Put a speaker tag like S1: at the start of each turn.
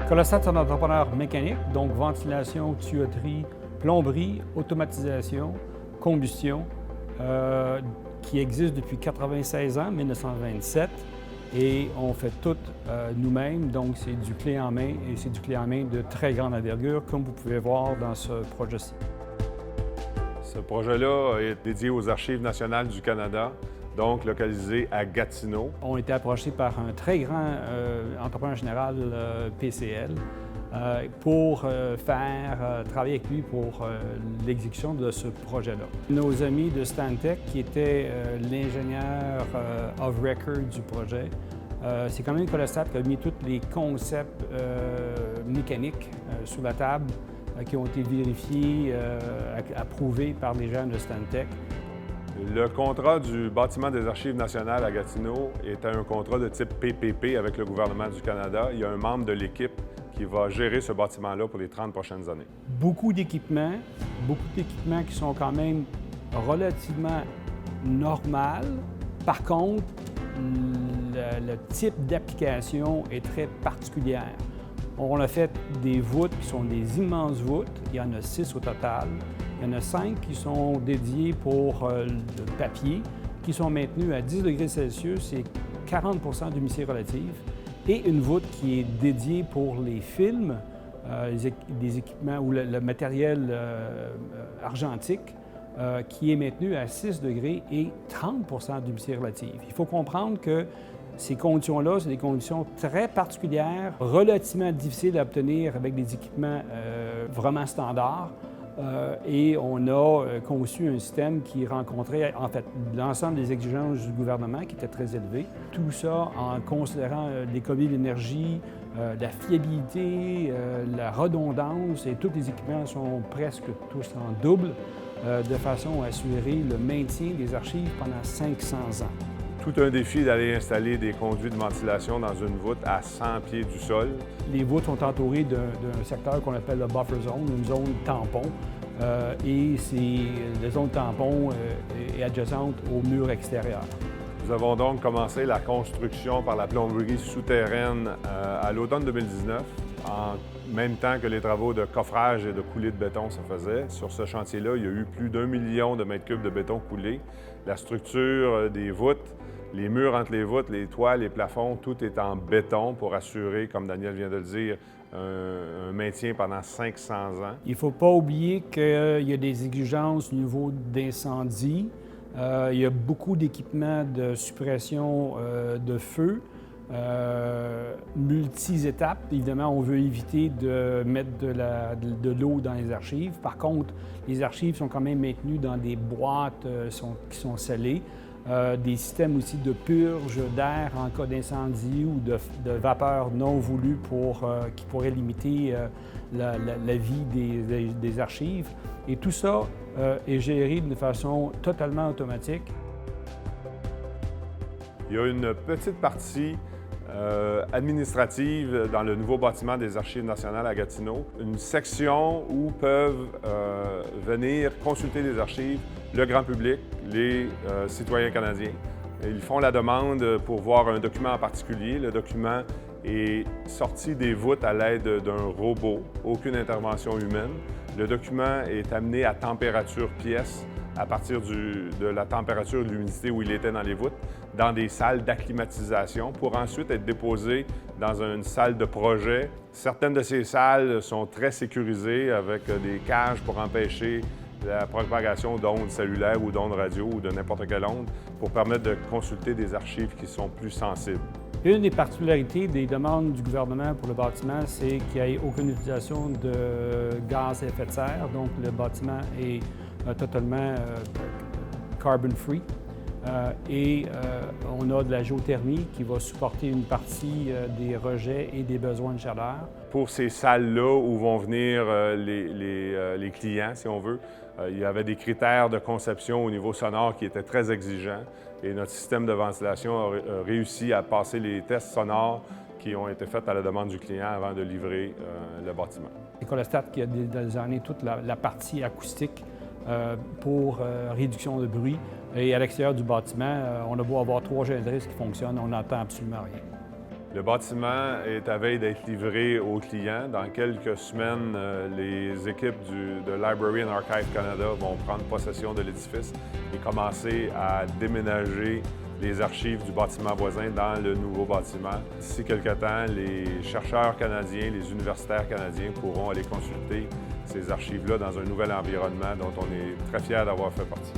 S1: Écolostat, c'est un entrepreneur mécanique, donc ventilation, tuyauterie, plomberie, automatisation, combustion, qui existe depuis 96 ans, 1927. Et on fait tout nous-mêmes, donc c'est du clé en main et c'est du clé en main de très grande envergure, comme vous pouvez voir dans ce projet-ci.
S2: Ce projet-là est dédié aux Archives nationales du Canada, donc localisé à Gatineau.
S1: On a été approchés par un très grand entrepreneur général PCL pour travailler avec lui pour l'exécution de ce projet-là. Nos amis de Stantec, qui était l'ingénieur of record du projet, c'est quand même Écolostat qui a mis tous les concepts mécaniques sur la table qui ont été vérifiés, approuvés par les gens de Stantec.
S2: Le contrat du bâtiment des Archives nationales à Gatineau est un contrat de type PPP avec le gouvernement du Canada. Il y a un membre de l'équipe qui va gérer ce bâtiment-là pour les 30 prochaines années.
S1: Beaucoup d'équipements qui sont quand même relativement normaux. Par contre, le type d'application est très particulière. On a fait des voûtes qui sont des immenses voûtes. Il y en a 6 au total. Il y en a 5 qui sont dédiés pour le papier, qui sont maintenus à 10 degrés Celsius et 40 d'humidité relative. Et une voûte qui est dédiée pour les films, des équipements ou le matériel argentique, qui est maintenu à 6 degrés et 30 d'humidité relative. Il faut comprendre que ces conditions-là, c'est des conditions très particulières, relativement difficiles à obtenir avec des équipements vraiment standards. Et on a conçu un système qui rencontrait, en fait, l'ensemble des exigences du gouvernement qui étaient très élevées. Tout ça en considérant l'économie d'énergie, la fiabilité, la redondance, et tous les équipements sont presque tous en double, de façon à assurer le maintien des archives pendant 500 ans.
S2: Tout un défi d'aller installer des conduits de ventilation dans une voûte à 100 pieds du sol.
S1: Les voûtes sont entourées d'un secteur qu'on appelle le buffer zone, une zone tampon. Et la zone tampon est adjacente au mur extérieur.
S2: Nous avons donc commencé la construction par la plomberie souterraine à l'automne 2019, en même temps que les travaux de coffrage et de coulée de béton se faisaient. Sur ce chantier-là, il y a eu plus d'1 million de mètres cubes de béton coulé. La structure des voûtes, les murs entre les voûtes, les toits, les plafonds, tout est en béton pour assurer, comme Daniel vient de le dire, un maintien pendant 500 ans.
S1: Il ne faut pas oublier qu'il y a des exigences au niveau d'incendie. Il y a beaucoup d'équipements de suppression de feu, multi-étapes. Évidemment, on veut éviter de mettre de l'eau dans les archives. Par contre, les archives sont quand même maintenues dans des boîtes qui sont scellées. Des systèmes aussi de purge d'air en cas d'incendie ou de vapeur non voulue qui pourraient limiter la vie des archives. Et tout ça est géré d'une façon totalement automatique.
S2: Il y a une petite partie administrative dans le nouveau bâtiment des Archives nationales à Gatineau, une section où peuvent venir consulter les archives le grand public, les citoyens canadiens. Ils font la demande pour voir un document en particulier. Le document est sorti des voûtes à l'aide d'un robot, aucune intervention humaine. Le document est amené à température pièce à partir de la température et de l'humidité où il était dans les voûtes, dans des salles d'acclimatisation pour ensuite être déposé dans une salle de projet. Certaines de ces salles sont très sécurisées avec des cages pour empêcher la propagation d'ondes cellulaires ou d'ondes radio ou de n'importe quelle onde pour permettre de consulter des archives qui sont plus sensibles.
S1: Une des particularités des demandes du gouvernement pour le bâtiment, c'est qu'il n'y ait aucune utilisation de gaz à effet de serre. Donc, le bâtiment est totalement carbon-free. On a de la géothermie qui va supporter une partie des rejets et des besoins de chaleur.
S2: Pour ces salles-là où vont venir les clients, si on veut, il y avait des critères de conception au niveau sonore qui étaient très exigeants et notre système de ventilation a réussi à passer les tests sonores qui ont été faits à la demande du client avant de livrer le bâtiment.
S1: Écolostat qui a designé toute la partie acoustique pour réduction de bruit. Et à l'extérieur du bâtiment, on a beau avoir 3 génératrices qui fonctionnent, on n'entend absolument rien.
S2: Le bâtiment est à veille d'être livré aux clients. Dans quelques semaines, les équipes de Library and Archive Canada vont prendre possession de l'édifice et commencer à déménager les archives du bâtiment voisin dans le nouveau bâtiment. D'ici quelque temps, les chercheurs canadiens, les universitaires canadiens pourront aller consulter ces archives-là dans un nouvel environnement dont on est très fiers d'avoir fait partie.